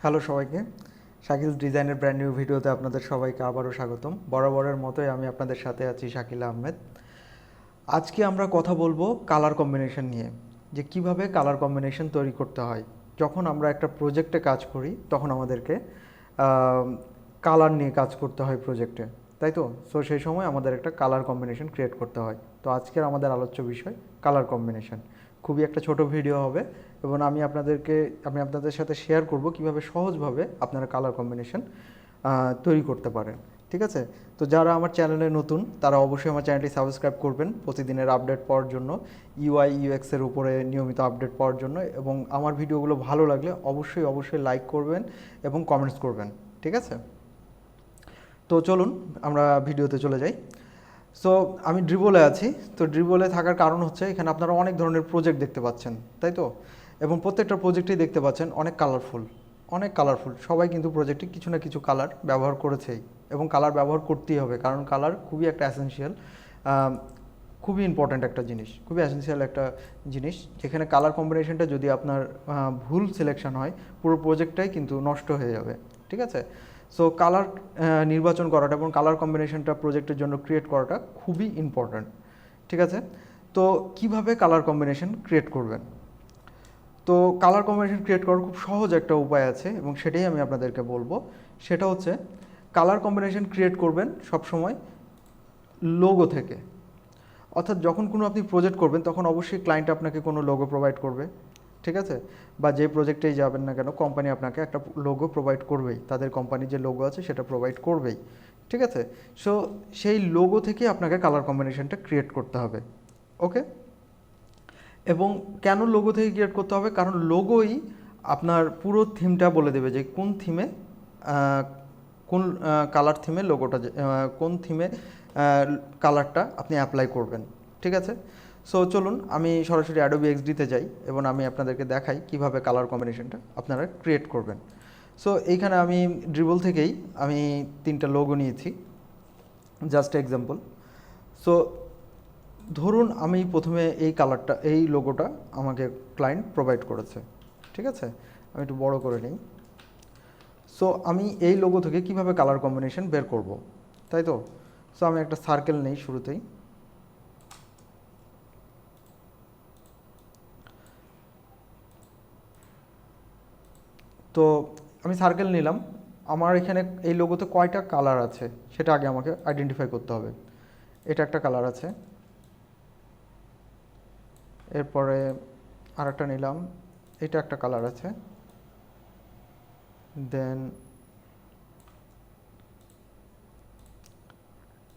Hello সবাইকে, শাকিল ডিজাইনের brand new ভিডিওতে আপনাদের সবাইকে আবারও স্বাগতম। বরাবরের মতোই আমি আপনাদের সাথে আছি শাকিল আহমেদ। আজকে আমরা কথা বলবো কালার কম্বিনেশন নিয়ে, যে কিভাবে কালার কম্বিনেশন তৈরি করতে হয়। যখন আমরা একটা প্রজেক্টে কাজ করি তখন আমাদেরকে কালার নিয়ে কাজ করতে হয় প্রজেক্টে, তাই তো? সো সেই সময় আমাদের একটা কালার কম্বিনেশন ক্রিয়েট করতে হয়। তো আজকের আমাদের আলোচ্য বিষয় কালার কম্বিনেশন। খুবই একটা ছোট ভিডিও হবে এবং আমি আপনাদের সাথে শেয়ার করব কিভাবে সহজভাবে আপনারা কালার কম্বিনেশন তৈরি করতে পারেন। ঠিক আছে? তো যারা আমার চ্যানেলে নতুন তারা অবশ্যই আমার চ্যানেলটি সাবস্ক্রাইব করবেন প্রতিদিনের আপডেট পাওয়ার জন্য, ইউআই ইউএক্সের উপরে নিয়মিত আপডেট পাওয়ার জন্য। এবং আমার ভিডিওগুলো ভালো লাগলে অবশ্যই লাইক করবেন এবং কমেন্টস করবেন। ঠিক আছে? তো চলুন আমরা ভিডিওতে চলে যাই। সো আমি ড্রিবলে আছি। তো ড্রিবলে থাকার কারণ হচ্ছে এখানে আপনারা অনেক ধরনের প্রজেক্ট দেখতে পাচ্ছেন, তাই তো? এবং প্রত্যেকটা প্রজেক্টেই দেখতে পাচ্ছেন অনেক কালারফুল। সবাই কিন্তু প্রজেক্টে কিছু না কিছু কালার ব্যবহার করেছেই এবং কালার ব্যবহার করতেই হবে, কারণ কালার খুবই একটা অ্যাসেনশিয়াল, খুবই ইম্পর্ট্যান্ট একটা জিনিস, খুবই অ্যাসেনশিয়াল একটা জিনিস। যেখানে কালার কম্বিনেশনটা যদি আপনার ভুল সিলেকশন হয়, পুরো প্রজেক্টটাই কিন্তু নষ্ট হয়ে যাবে। ঠিক আছে? সো কালার নির্বাচন করাটা এবং কালার কম্বিনেশনটা প্রজেক্টের জন্য ক্রিয়েট করাটা খুবই ইম্পর্ট্যান্ট। ঠিক আছে? তো কিভাবে কালার কম্বিনেশন ক্রিয়েট করবেন? তো কালার কম্বিনেশন ক্রিয়েট করার খুব সহজ একটা উপায় আছে এবং সেটাই আমি আপনাদেরকে বলবো। সেটা হচ্ছে কালার কম্বিনেশন ক্রিয়েট করবেন সবসময় লোগো থেকে। অর্থাৎ যখন কোনো আপনি প্রজেক্ট করবেন তখন অবশ্যই ক্লায়েন্ট আপনাকে কোনো লোগো প্রোভাইড করবে। ঠিক আছে? বা যে প্রজেক্টেই যাবেন না কেন কোম্পানি আপনাকে একটা লোগো প্রোভাইড করবেই, তাদের কোম্পানির যে লোগো আছে সেটা প্রোভাইড করবেই। ঠিক আছে? সো সেই লোগো থেকে আপনাকে কালার কম্বিনেশনটা ক্রিয়েট করতে হবে। ওকে? এবং কেন লোগো থেকে ক্রিয়েট করতে হবে? কারণ লোগোই আপনার পুরো থিমটা বলে দেবে যে কোন থিমে কোন কালার থিমে লোগোটা, কোন থিমে কালারটা আপনি অ্যাপ্লাই করবেন। ঠিক আছে? সো চলুন আমি সরাসরি অ্যাডোবি এক্সডিতে যাই এবং আমি আপনাদেরকে দেখাই কিভাবে কালার কম্বিনেশনটা আপনারা ক্রিয়েট করবেন। সো এইখানে আমি ড্রিবল থেকেই আমি 3টা লোগো নিয়েছি, জাস্ট এক্সাম্পল। সো ধরুন আমি প্রথমে এই লোগোটা আমাকে ক্লায়েন্ট প্রোভাইড করেছে। ঠিক আছে? আমি একটু বড় করে নিই। সো আমি এই লোগো থেকে কিভাবে কালার কম্বিনেশন বের করব, তাই তো? সো আমি একটা সার্কেল নেই শুরুতেই। তো আমি সার্কেল নিলাম। আমার এখানে এই লোগোতে কয়টা কালার আছে সেটা আগে আমাকে আইডেন্টিফাই করতে হবে। এটা একটা কালার আছে, এরপরে আরেকটা নিলাম, এটা একটা কালার আছে, দেন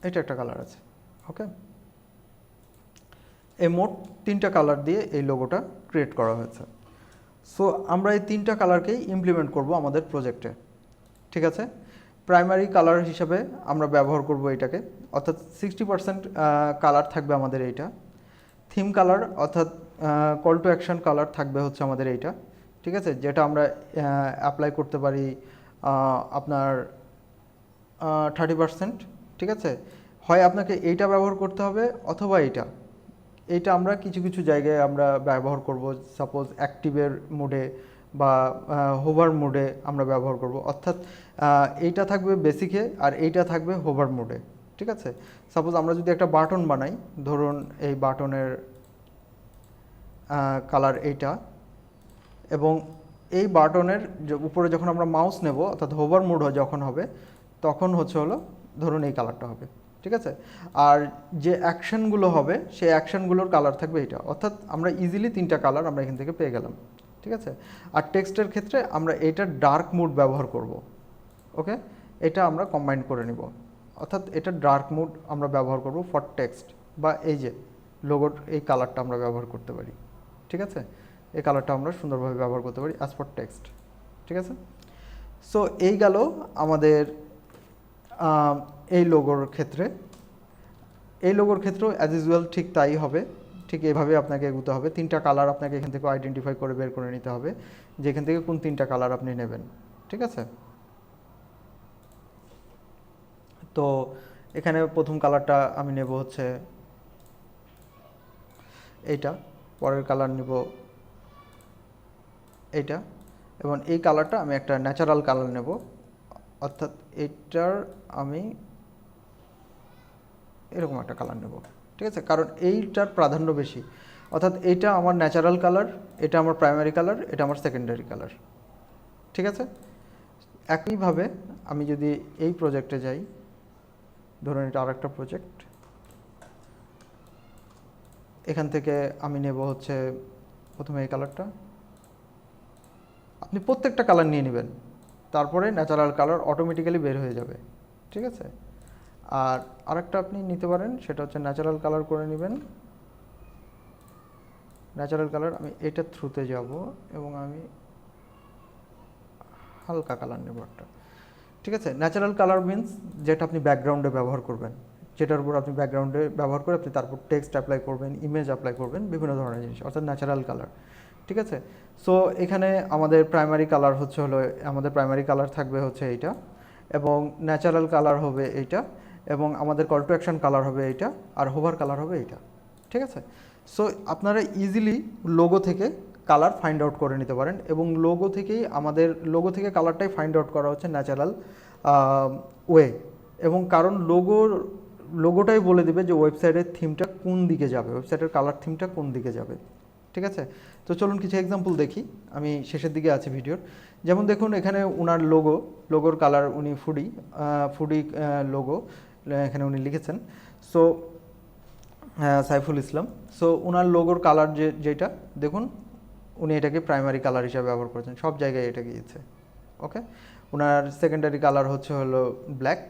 এটা একটা কালার আছে। ওকে? এই মোট 3টা কালার দিয়ে এই লোগোটা ক্রিয়েট করা হয়েছে। সো আমরা এই 3টা কালারকেই ইমপ্লিমেন্ট করব আমাদের প্রজেক্টে। ঠিক আছে? প্রাইমারি কালার হিসাবে আমরা ব্যবহার করব এটাকে, অর্থাৎ 60% কালার থাকবে আমাদের এইটা। থিম কালার অর্থাৎ কল টু অ্যাকশন কালার থাকবে হচ্ছে আমাদের এইটা। ঠিক আছে? যেটা আমরা অ্যাপ্লাই করতে পারি আপনার 30%। ঠিক আছে? হয় আপনাকে এইটা ব্যবহার করতে হবে অথবা এইটা আমরা কিছু কিছু জায়গায় আমরা ব্যবহার করব, সাপোজ অ্যাক্টিভের মোডে বা হোভার মোডে আমরা ব্যবহার করব। অর্থাৎ এইটা থাকবে বেসিকে আর এইটা থাকবে হোভার মোডে। ঠিক আছে? সাপোজ আমরা যদি একটা বাটন বানাই, ধরুন এই বাটনের কালার এইটা, এবং এই বাটনের উপরে যখন আমরা মাউস নেব অর্থাৎ হোভার মোড যখন হবে তখন হলো ধরুন এই কালারটা হবে। ঠিক আছে? আর যে অ্যাকশনগুলো হবে সেই অ্যাকশনগুলোর কালার থাকবে এইটা। অর্থাৎ আমরা ইজিলি 3টা কালার আমরা এখান থেকে পেয়ে গেলাম। ঠিক আছে? আর টেক্সটের ক্ষেত্রে আমরা এইটার ডার্ক মোড ব্যবহার করব। ওকে? এটা আমরা কম্বাইন করে নিব, অর্থাৎ এটা ডার্ক মোড আমরা ব্যবহার করব ফর টেক্সট, বা এই যে লোগোর এই কালারটা আমরা ব্যবহার করতে পারি। ঠিক আছে? এই কালারটা আমরা সুন্দরভাবে ব্যবহার করতে পারি অ্যাজ ফর টেক্সট। ঠিক আছে? সো এই গেল আমাদের এই লোগোর ক্ষেত্রে। এই লোগোর ক্ষেত্রেও অ্যাজ ইউজুয়াল ঠিক তাই হবে, ঠিক এভাবে আপনাকে এগোতে হবে। 3টা কালার আপনাকে এখান থেকে আইডেন্টিফাই করে বের করে নিতে হবে যে এখান থেকে কোন 3টা কালার আপনি নেবেন। ঠিক আছে? তো এখানে প্রথম কালারটা আমি নেব হচ্ছে এইটা, পরের কালার নেব এইটা, এবং এই কালারটা আমি একটা ন্যাচারাল কালার নেব, অর্থাৎ এটার আমি এরকম একটা কালার নেব, ঠিক আছে, কারণ এইটার প্রাধান্য বেশি। অর্থাৎ এইটা আমার ন্যাচারাল কালার, এটা আমার প্রাইমারি কালার, এটা আমার সেকেন্ডারি কালার, ঠিক আছে। একইভাবে আমি যদি এই প্রজেক্টে যাই, ধরুন এটা আরেকটা প্রজেক্ট, এখান থেকে আমি নেব হচ্ছে প্রথমে এই কালারটা। আপনি প্রত্যেকটা কালার নিয়ে নেবেন, তারপরে ন্যাচারাল কালার অটোমেটিক্যালি বের হয়ে যাবে, ঠিক আছে। আর আরেকটা আপনি নিতে পারেন, সেটা হচ্ছে ন্যাচারাল কালার করে নেবেন। ন্যাচারাল কালার আমি এটার থ্রুতে যাব এবং আমি হালকা কালার নেব একটা, ঠিক আছে। ন্যাচারাল কালার মিন্স যেটা আপনি ব্যাকগ্রাউন্ডে ব্যবহার করবেন, যেটার উপর আপনি ব্যাকগ্রাউন্ডে ব্যবহার করে আপনি তারপর টেক্সট অ্যাপ্লাই করবেন, ইমেজ অ্যাপ্লাই করবেন, বিভিন্ন ধরনের জিনিস, অর্থাৎ ন্যাচারাল কালার, ঠিক আছে। সো এখানে আমাদের প্রাইমারি কালার আমাদের প্রাইমারি কালার থাকবে হচ্ছে এইটা, এবং ন্যাচারাল কালার হবে এইটা, এবং আমাদের কল টু অ্যাকশন কালার হবে এইটা, আর হোভার কালার হবে এইটা, ঠিক আছে। সো আপনারা ইজিলি লোগো থেকে কালার ফাইন্ড আউট করে নিতে পারেন, এবং আমাদের লোগো থেকে কালারটাই ফাইন্ড আউট করা হচ্ছে ন্যাচারাল ওয়ে, এবং কারণ লোগোটাই বলে দেবে যে ওয়েবসাইটের থিমটা কোন দিকে যাবে, ওয়েবসাইটের কালার থিমটা কোন দিকে যাবে, ঠিক আছে। তো চলুন কিছু এক্সাম্পল দেখি, আমি শেষের দিকে আছি ভিডিওর। যেমন দেখুন এখানে ওনার লোগোর কালার উনি ফুডি লোগো এখানে উনি লিখেছেন। সো সাইফুল ইসলাম, সো ওনার লোগোর কালার যেটা দেখুন, উনি এটাকে প্রাইমারি কালার হিসাবে ব্যবহার করেছেন, সব জায়গায় এটা গিয়েছে, ওকে। ওনার সেকেন্ডারি কালার হলো ব্ল্যাক,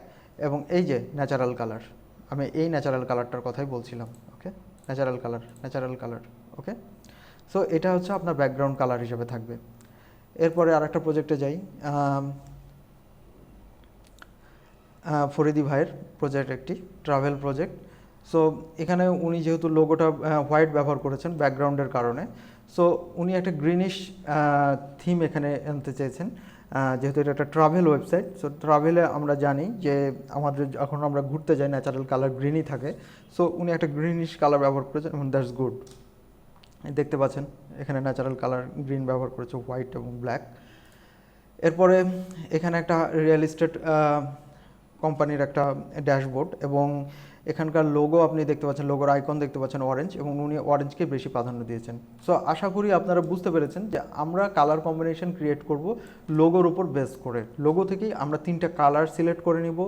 এবং এই যে ন্যাচারাল কালার, আমি এই ন্যাচারাল কালারটার কথাই বলছিলাম, ওকে। ন্যাচারাল কালার, ওকে। সো এটা হচ্ছে আপনার ব্যাকগ্রাউন্ড কালার হিসেবে থাকবে। এরপরে আরেকটা প্রজেক্টে যাই, ফরিদি ভাইয়ের প্রজেক্ট, একটি ট্রাভেল প্রজেক্ট। সো এখানে উনি যেহেতু লোগোটা হোয়াইট ব্যবহার করেছেন ব্যাকগ্রাউন্ডের কারণে, সো উনি একটা গ্রিনিশ থিম এখানে আনতে চেয়েছেন, যেহেতু এটা একটা ট্রাভেল ওয়েবসাইট। সো ট্রাভেলে আমরা জানি যে আমাদের যখন আমরা ঘুরতে যাই ন্যাচারাল কালার গ্রিনই থাকে, সো উনি একটা গ্রিনিশ কালার ব্যবহার করেছেন, এবং দ্যাটস গুড। দেখতে পাচ্ছেন এখানে ন্যাচারাল কালার গ্রিন ব্যবহার করেছে, হোয়াইট এবং ব্ল্যাক। এরপরে এখানে একটা রিয়েল এস্টেট কোম্পানির একটা ড্যাশবোর্ড, এবং এখানকার লোগো আপনি দেখতে পাচ্ছেন, লোগোর আইকন দেখতে পাচ্ছেন অরেঞ্জ, এবং উনি অরেঞ্জকে বেশি প্রাধান্য দিয়েছেন। সো আশা করি আপনারা বুঝতে পেরেছেন যে আমরা কালার কম্বিনেশন ক্রিয়েট করব লোগোর উপর বেস করে। লোগো থেকেই আমরা 3টা কালার সিলেক্ট করে নিব,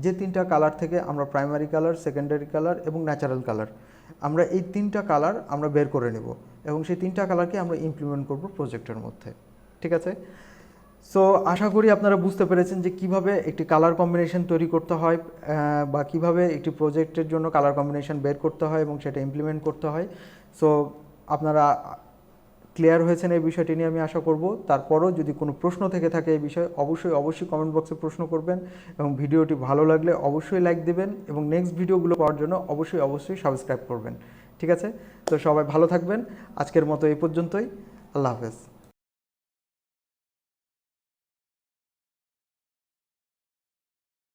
যে 3টা কালার থেকে আমরা প্রাইমারি কালার, সেকেন্ডারি কালার এবং ন্যাচারাল কালার, আমরা এই 3টা কালার আমরা বের করে নেব, এবং সেই 3টা কালারকে আমরা ইমপ্লিমেন্ট করব প্রজেক্টের মধ্যে, ঠিক আছে। সো আশা করি আপনারা বুঝতে পেরেছেন যে কিভাবে একটি কালার কম্বিনেশন তৈরি করতে হয়, বা কিভাবে একটি প্রজেক্টের জন্য কালার কম্বিনেশন বের করতে হয় এবং সেটা ইমপ্লিমেন্ট করতে হয়। সো আপনারা ক্লিয়ার হয়েছেন এই বিষয়টি নিয়ে, আমি আশা করব। তারপরও যদি কোনো প্রশ্ন থেকে থাকে এই বিষয়ে, অবশ্যই কমেন্ট বক্সে প্রশ্ন করবেন, এবং ভিডিওটি ভালো লাগলে অবশ্যই লাইক দেবেন, এবং নেক্সট ভিডিওগুলো পাওয়ার জন্য অবশ্যই সাবস্ক্রাইব করবেন, ঠিক আছে। তো সবাই ভালো থাকবেন, আজকের মতো এই পর্যন্তই, আল্লাহ হাফেজ।